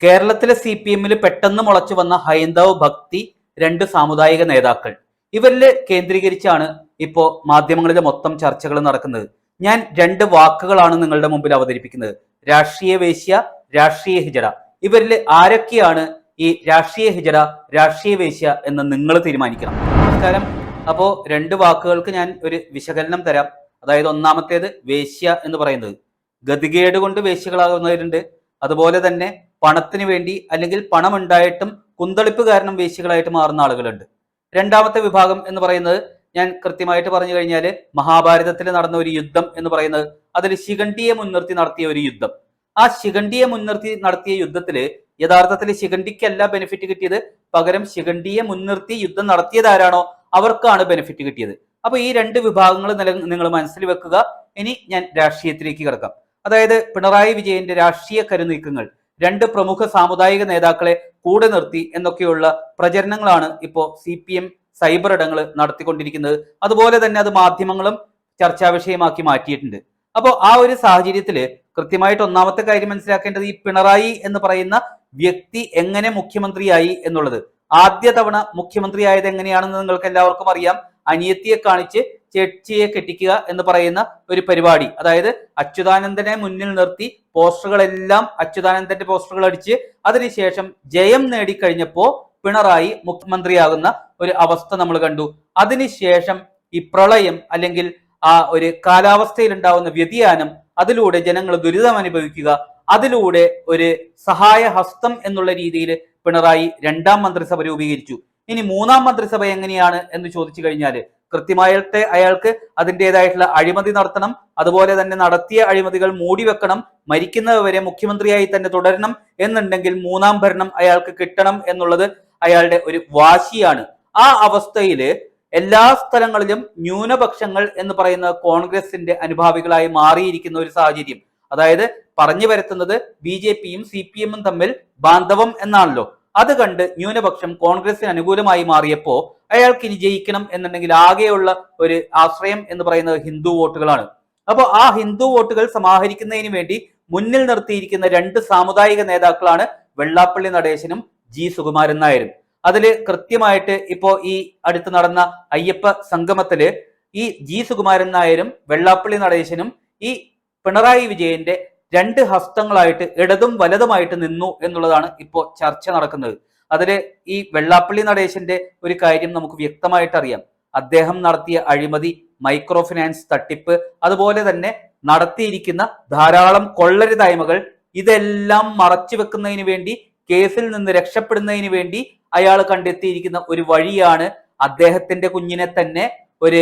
കേരളത്തിലെ CPM പെട്ടെന്ന് മുളച്ചു വന്ന ഹൈന്ദവ ഭക്തി രണ്ട് സാമുദായിക നേതാക്കൾ ഇവരിൽ കേന്ദ്രീകരിച്ചാണ് ഇപ്പോൾ മാധ്യമങ്ങളിലെ മൊത്തം ചർച്ചകൾ നടക്കുന്നത്. ഞാൻ രണ്ട് വാക്കുകളാണ് നിങ്ങളുടെ മുമ്പിൽ അവതരിപ്പിക്കുന്നത്: രാഷ്ട്രീയ വേശ്യ, രാഷ്ട്രീയ ഹിജട. ഇവരിൽ ആരൊക്കെയാണ് ഈ രാഷ്ട്രീയ ഹിജട, രാഷ്ട്രീയ വേശ്യ എന്ന് നിങ്ങൾ തീരുമാനിക്കണം. നമസ്കാരം. അപ്പോൾ രണ്ട് വാക്കുകൾക്ക് ഞാൻ ഒരു വിശകലനം തരാം. അതായത് ഒന്നാമത്തേത് വേശ്യ എന്ന് പറയുന്നത് ഗതികേട് കൊണ്ട് വേശ്യകളാകുന്നവരുണ്ട്. അതുപോലെ തന്നെ പണത്തിന് വേണ്ടി അല്ലെങ്കിൽ പണം ഉണ്ടായിട്ടും കുന്തളിപ്പ് കാരണം വേശ്യകളായിട്ട് മാറുന്ന ആളുകളുണ്ട്. രണ്ടാമത്തെ വിഭാഗം എന്ന് പറയുന്നത് ഞാൻ കൃത്യമായിട്ട് പറഞ്ഞു കഴിഞ്ഞാൽ മഹാഭാരതത്തിൽ നടന്ന ഒരു യുദ്ധം എന്ന് പറയുന്നത് അതിൽ ശിഖണ്ഡിയെ മുൻനിർത്തി നടത്തിയ ഒരു യുദ്ധം. ആ ശിഖണ്ഡിയെ മുൻനിർത്തി നടത്തിയ യുദ്ധത്തില് യഥാർത്ഥത്തിൽ ശിഖണ്ഡിക്കല്ല ബെനിഫിറ്റ് കിട്ടിയത്, പകരം ശിഖണ്ഡിയെ മുൻനിർത്തി യുദ്ധം നടത്തിയത് ആരാണോ അവർക്കാണ് ബെനിഫിറ്റ് കിട്ടിയത്. അപ്പൊ ഈ രണ്ട് വിഭാഗങ്ങൾ നിങ്ങൾ മനസ്സിൽ വെക്കുക. ഇനി ഞാൻ രാഷ്ട്രീയത്തിലേക്ക് കിടക്കാം. അതായത് പിണറായി വിജയന്റെ രാഷ്ട്രീയ കരുനീക്കങ്ങൾ രണ്ട് പ്രമുഖ സാമുദായിക നേതാക്കളെ കൂടെ നിർത്തി എന്നൊക്കെയുള്ള പ്രചരണങ്ങളാണ് ഇപ്പോൾ CPM സൈബർ ഇടങ്ങൾ നടത്തിക്കൊണ്ടിരിക്കുന്നത്. അതുപോലെ തന്നെ അത് മാധ്യമങ്ങളും ചർച്ചാ വിഷയമാക്കി മാറ്റിയിട്ടുണ്ട്. അപ്പോൾ ആ ഒരു സാഹചര്യത്തിൽ കൃത്യമായിട്ട് ഒന്നാമത്തെ കാര്യം മനസ്സിലാക്കേണ്ടത് ഈ പിണറായി എന്ന് പറയുന്ന വ്യക്തി എങ്ങനെ മുഖ്യമന്ത്രിയായി എന്നുള്ളത്. ആദ്യ തവണ മുഖ്യമന്ത്രിയായത് എങ്ങനെയാണെന്ന് നിങ്ങൾക്ക് എല്ലാവർക്കും അറിയാം. അനിയത്തിയെ കാണിച്ച് ചേച്ചിയെ കെട്ടിക്കുക എന്ന് പറയുന്ന ഒരു പരിപാടി. അതായത് അച്യുതാനന്ദനെ മുന്നിൽ നിർത്തി പോസ്റ്ററുകളെല്ലാം അച്യുതാനന്ദന്റെ പോസ്റ്ററുകൾ അടിച്ച് അതിനുശേഷം ജയം നേടിക്കഴിഞ്ഞപ്പോ പിണറായി മുഖ്യമന്ത്രിയാകുന്ന ഒരു അവസ്ഥ നമ്മൾ കണ്ടു. അതിനുശേഷം ഈ പ്രളയം അല്ലെങ്കിൽ ആ ഒരു കാലാവസ്ഥയിൽ ഉണ്ടാവുന്ന വ്യതിയാനം, അതിലൂടെ ജനങ്ങൾ ദുരിതം അനുഭവിക്കുക, അതിലൂടെ ഒരു സഹായ ഹസ്തം എന്നുള്ള രീതിയിൽ പിണറായി രണ്ടാം മന്ത്രിസഭ രൂപീകരിച്ചു. ഇനി മൂന്നാം മന്ത്രിസഭ എങ്ങനെയാണ് എന്ന് ചോദിച്ചു കഴിഞ്ഞാൽ കൃത്യമായിട്ട് അയാൾക്ക് അതിൻ്റെതായിട്ടുള്ള അഴിമതി നടത്തണം, അതുപോലെ തന്നെ നടത്തിയ അഴിമതികൾ മൂടിവെക്കണം, മരിക്കുന്നവരെ മുഖ്യമന്ത്രിയായി തന്നെ തുടരണം എന്നുണ്ടെങ്കിൽ മൂന്നാം ഭരണം അയാൾക്ക് കിട്ടണം എന്നുള്ളത് അയാളുടെ ഒരു വാശിയാണ്. ആ അവസ്ഥയിൽ എല്ലാ സ്ഥലങ്ങളിലും ന്യൂനപക്ഷങ്ങൾ എന്ന് പറയുന്ന കോൺഗ്രസിന്റെ അനുഭാവികളായി മാറിയിരിക്കുന്ന ഒരു സാഹചര്യം. അതായത് പറഞ്ഞു വരുത്തുന്നത് BJPയും CPMും തമ്മിൽ ബാന്ധവം എന്നാണല്ലോ. അത് കണ്ട് ന്യൂനപക്ഷം കോൺഗ്രസിന് അനുകൂലമായി മാറിയപ്പോ അയാൾക്ക് ഇനി ജയിക്കണം എന്നുണ്ടെങ്കിൽ ആകെയുള്ള ഒരു ആശ്രയം എന്ന് പറയുന്നത് ഹിന്ദു വോട്ടുകളാണ്. അപ്പോൾ ആ ഹിന്ദു വോട്ടുകൾ സമാഹരിക്കുന്നതിന് വേണ്ടി മുന്നിൽ നിർത്തിയിരിക്കുന്ന രണ്ട് സാമുദായിക നേതാക്കളാണ് വെള്ളാപ്പള്ളി നടേശനും സുകുമാരൻ നായരും. അതില് കൃത്യമായിട്ട് ഇപ്പോ ഈ അടുത്ത് നടന്ന അയ്യപ്പ സംഗമത്തില് ഈ സുകുമാരൻ നായരും വെള്ളാപ്പള്ളി നടേശനും ഈ പിണറായി വിജയന്റെ രണ്ട് ഹസ്തങ്ങളായിട്ട് ഇടതും വലതുമായിട്ട് നിന്നു എന്നുള്ളതാണ് ഇപ്പോൾ ചർച്ച നടക്കുന്നത്. അതില് ഈ വെള്ളാപ്പള്ളി നടേശന്റെ ഒരു കാര്യം നമുക്ക് വ്യക്തമായിട്ട് അറിയാം. അദ്ദേഹം നടത്തിയ അഴിമതി, മൈക്രോ ഫിനാൻസ് തട്ടിപ്പ്, അതുപോലെ തന്നെ നടത്തിയിരിക്കുന്ന ധാരാളം കൊള്ളരുതായ്മകൾ, ഇതെല്ലാം മറച്ചു വെക്കുന്നതിന് വേണ്ടി, കേസിൽ നിന്ന് രക്ഷപ്പെടുന്നതിന് വേണ്ടി അയാൾ കണ്ടെത്തിയിരിക്കുന്ന ഒരു വഴിയാണ് അദ്ദേഹത്തിന്റെ കുഞ്ഞിനെ തന്നെ ഒരു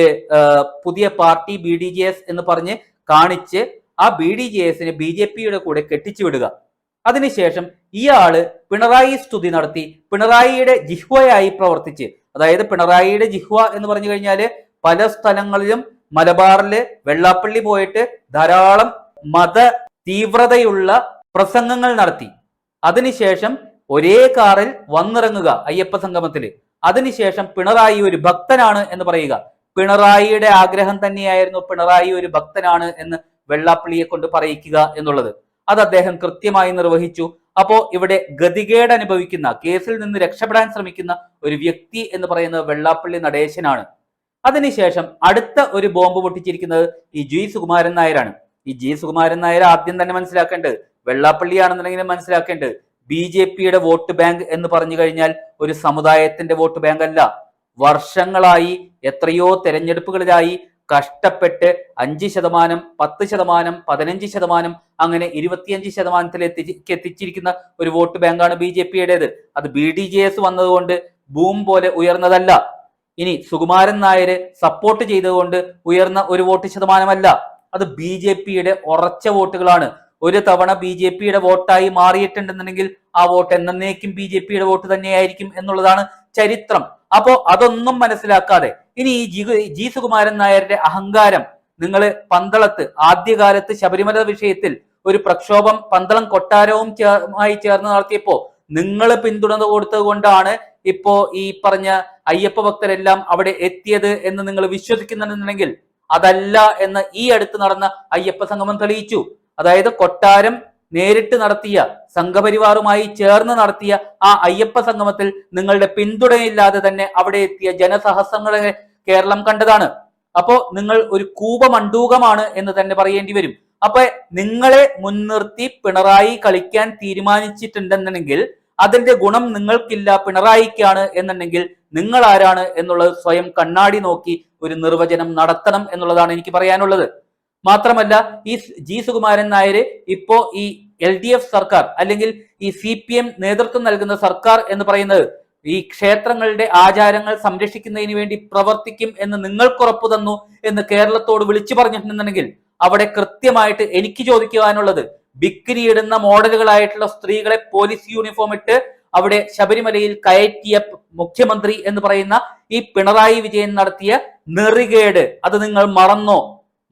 പുതിയ പാർട്ടി BDJS എന്ന് പറഞ്ഞ് കാണിച്ച് ആ BDJSനെ BJPയുടെ കൂടെ കെട്ടിച്ചു വിടുക. അതിനുശേഷം ഇയാള് പിണറായി സ്തുതി നടത്തി പിണറായിയുടെ ജിഹ്വയായി പ്രവർത്തിച്ച്, അതായത് പിണറായിയുടെ ജിഹ്വ എന്ന് പറഞ്ഞു കഴിഞ്ഞാല് പല സ്ഥലങ്ങളിലും മലബാറില് വെള്ളാപ്പള്ളി പോയിട്ട് ധാരാളം മത തീവ്രതയുള്ള പ്രസംഗങ്ങൾ നടത്തി. അതിനുശേഷം ഒരേ കാറിൽ വന്നിറങ്ങുക അയ്യപ്പ സംഗമത്തില്. അതിനുശേഷം പിണറായി ഒരു ഭക്തനാണ് എന്ന് പറയുക. പിണറായിയുടെ ആഗ്രഹം തന്നെയായിരുന്നു പിണറായി ഒരു ഭക്തനാണ് എന്ന് വെള്ളാപ്പള്ളിയെ കൊണ്ട് പറയിക്കുക എന്നുള്ളത്. അത് അദ്ദേഹം കൃത്യമായി നിർവഹിച്ചു. അപ്പോ ഇവിടെ ഗതികേട് അനുഭവിക്കുന്ന, കേസിൽ നിന്ന് രക്ഷപ്പെടാൻ ശ്രമിക്കുന്ന ഒരു വ്യക്തി എന്ന് പറയുന്നത് വെള്ളാപ്പള്ളി നടേശനാണ്. അതിനുശേഷം അടുത്ത ഒരു ബോംബ് പൊട്ടിച്ചിരിക്കുന്നത് ഈ സുകുമാരൻ നായരാണ്. ഈ സുകുമാരൻ നായർ ആദ്യം തന്നെ മനസ്സിലാക്കേണ്ടത്, വെള്ളാപ്പള്ളിയാണെന്നുണ്ടെങ്കിലും മനസ്സിലാക്കേണ്ടത്, BJPയുടെ വോട്ട് ബാങ്ക് എന്ന് പറഞ്ഞു കഴിഞ്ഞാൽ ഒരു സമുദായത്തിന്റെ വോട്ട് ബാങ്ക് അല്ല. വർഷങ്ങളായി എത്രയോ തെരഞ്ഞെടുപ്പുകളിലായി കഷ്ടപ്പെട്ട് 5%, 10%, 15%, അങ്ങനെ 25% എത്തിച്ചിരിക്കുന്ന ഒരു വോട്ട് ബാങ്കാണ് BJPയുടേത്. അത് BDJS വന്നതുകൊണ്ട് ബൂം പോലെ ഉയർന്നതല്ല. ഇനി സുകുമാരൻ നായര് സപ്പോർട്ട് ചെയ്തുകൊണ്ട് ഉയർന്ന ഒരു വോട്ട് ശതമാനമല്ല. അത് BJPയുടെ ഉറച്ച വോട്ടുകളാണ്. ഒരു തവണ BJPയുടെ വോട്ടായി മാറിയിട്ടുണ്ടെന്നുണ്ടെങ്കിൽ ആ വോട്ട് എന്നേക്കും BJPയുടെ വോട്ട് തന്നെയായിരിക്കും എന്നുള്ളതാണ് ചരിത്രം. അപ്പോ അതൊന്നും മനസ്സിലാക്കാതെ ഇനി ഈ സുകുമാരൻ നായരുടെ അഹങ്കാരം നിങ്ങൾ പന്തളത്ത് ആദ്യകാലത്ത് ശബരിമല വിഷയത്തിൽ ഒരു പ്രക്ഷോഭം പന്തളം കൊട്ടാരവും ചേർന്ന് നടത്തിയപ്പോ നിങ്ങൾ പിന്തുണ കൊടുത്തത് കൊണ്ടാണ് ഇപ്പോ ഈ പറഞ്ഞ അയ്യപ്പ ഭക്തരെല്ലാം അവിടെ എത്തിയത് എന്ന് നിങ്ങൾ വിശ്വസിക്കുന്നുണ്ടെന്നുണ്ടെങ്കിൽ അതല്ല എന്ന് ഈ അടുത്ത് നടന്ന അയ്യപ്പ സംഗമം തെളിയിച്ചു. അതായത് കൊട്ടാരം നേരിട്ട് നടത്തിയ സംഘപരിവാറുമായി ചേർന്ന് നടത്തിയ ആ അയ്യപ്പ സംഗമത്തിൽ നിങ്ങളുടെ പിന്തുണയില്ലാതെ തന്നെ അവിടെ എത്തിയ ജനസഹസ്രങ്ങളെ കേരളം കണ്ടതാണ്. അപ്പോ നിങ്ങൾ ഒരു കൂപമണ്ടൂകമാണ് എന്ന് തന്നെ പറയേണ്ടി വരും. അപ്പൊ നിങ്ങളെ മുൻനിർത്തി പിണറായി കളിക്കാൻ തീരുമാനിച്ചിട്ടുണ്ടെന്നുണ്ടെങ്കിൽ അതിന്റെ ഗുണം നിങ്ങൾക്കില്ല, പിണറായിക്കാണ് എന്നുണ്ടെങ്കിൽ നിങ്ങൾ ആരാണ് എന്നുള്ളത് സ്വയം കണ്ണാടി നോക്കി ഒരു നിർവചനം നടത്തണം എന്നുള്ളതാണ് എനിക്ക് പറയാനുള്ളത്. മാത്രമല്ല, ഈ ജി സുകുമാരൻ നായർ ഇപ്പോ ഈ LDF സർക്കാർ അല്ലെങ്കിൽ ഈ CPM നേതൃത്വം നൽകുന്ന സർക്കാർ എന്ന് പറയുന്നത് ഈ ക്ഷേത്രങ്ങളുടെ ആചാരങ്ങൾ സംരക്ഷിക്കുന്നതിന് വേണ്ടി പ്രവർത്തിക്കും എന്ന് നിങ്ങൾക്ക് ഉറപ്പു തന്നു എന്ന് കേരളത്തോട് വിളിച്ചു പറഞ്ഞിട്ടുണ്ടെന്നുണ്ടെങ്കിൽ അവിടെ കൃത്യമായിട്ട് എനിക്ക് ചോദിക്കുവാനുള്ളത്, ബിക്കിനി ഇടുന്ന മോഡലുകളായിട്ടുള്ള സ്ത്രീകളെ പോലീസ് യൂണിഫോം ഇട്ട് അവിടെ ശബരിമലയിൽ കയറ്റിയ മുഖ്യമന്ത്രി എന്ന് പറയുന്ന ഈ പിണറായി വിജയൻ നടത്തിയ നെറികേട് അത് നിങ്ങൾ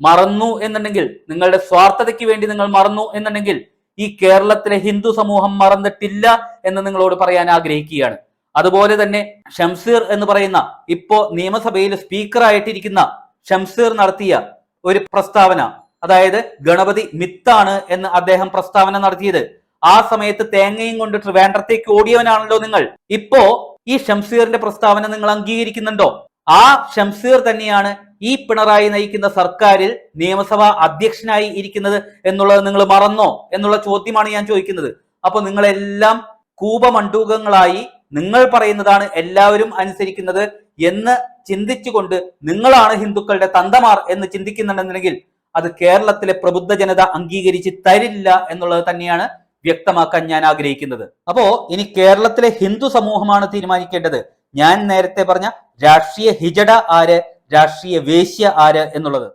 മറന്നു എന്നുണ്ടെങ്കിൽ, നിങ്ങളുടെ സ്വാർത്ഥതയ്ക്ക് വേണ്ടി നിങ്ങൾ മറന്നു എന്നുണ്ടെങ്കിൽ ഈ കേരളത്തിലെ ഹിന്ദു സമൂഹം മറന്നിട്ടില്ല എന്ന് നിങ്ങളോട് പറയാൻ ആഗ്രഹിക്കുകയാണ്. അതുപോലെ തന്നെ ഷംസീർ എന്ന് പറയുന്ന ഇപ്പോ നിയമസഭയിൽ സ്പീക്കറായിട്ടിരിക്കുന്ന ഷംസീർ നടത്തിയ ഒരു പ്രസ്താവന, അതായത് ഗണപതി മിത്താണ് എന്ന് അദ്ദേഹം പ്രസ്താവന നടത്തിയത്, ആ സമയത്ത് തേങ്ങയും കൊണ്ട് ട്രിവാൻഡ്രത്തേക്ക് ഓടിയവനാണല്ലോ നിങ്ങൾ. ഇപ്പോ ഈ ഷംസീറിന്റെ പ്രസ്താവന നിങ്ങൾ അംഗീകരിക്കുന്നുണ്ടോ? ആ ഷംസീർ തന്നെയാണ് ഈ പിണറായി നയിക്കുന്ന സർക്കാരിൽ നിയമസഭാ അധ്യക്ഷനായി ഇരിക്കുന്നത് എന്നുള്ളത് നിങ്ങൾ മറന്നോ എന്നുള്ള ചോദ്യമാണ് ഞാൻ ചോദിക്കുന്നത്. അപ്പൊ നിങ്ങളെല്ലാം കൂപമണ്ടൂകങ്ങളായി നിങ്ങൾ പറയുന്നതാണ് എല്ലാവരും അനുസരിക്കുന്നത് എന്ന് ചിന്തിച്ചുകൊണ്ട് നിങ്ങളാണ് ഹിന്ദുക്കളുടെ തന്തമാർ എന്ന് ചിന്തിക്കുന്നുണ്ടെന്നുണ്ടെങ്കിൽ അത് കേരളത്തിലെ പ്രബുദ്ധ ജനത അംഗീകരിച്ച് തരില്ല എന്നുള്ളത് തന്നെയാണ് വ്യക്തമാക്കാൻ ഞാൻ ആഗ്രഹിക്കുന്നത്. അപ്പോ ഇനി കേരളത്തിലെ ഹിന്ദു സമൂഹമാണ് തീരുമാനിക്കേണ്ടത് ഞാൻ നേരത്തെ പറഞ്ഞ രാഷ്ട്രീയ ഹിജഡ ആര്, രാഷ്ട്രീയ വേശ്യ ആര് എന്നുള്ളത്.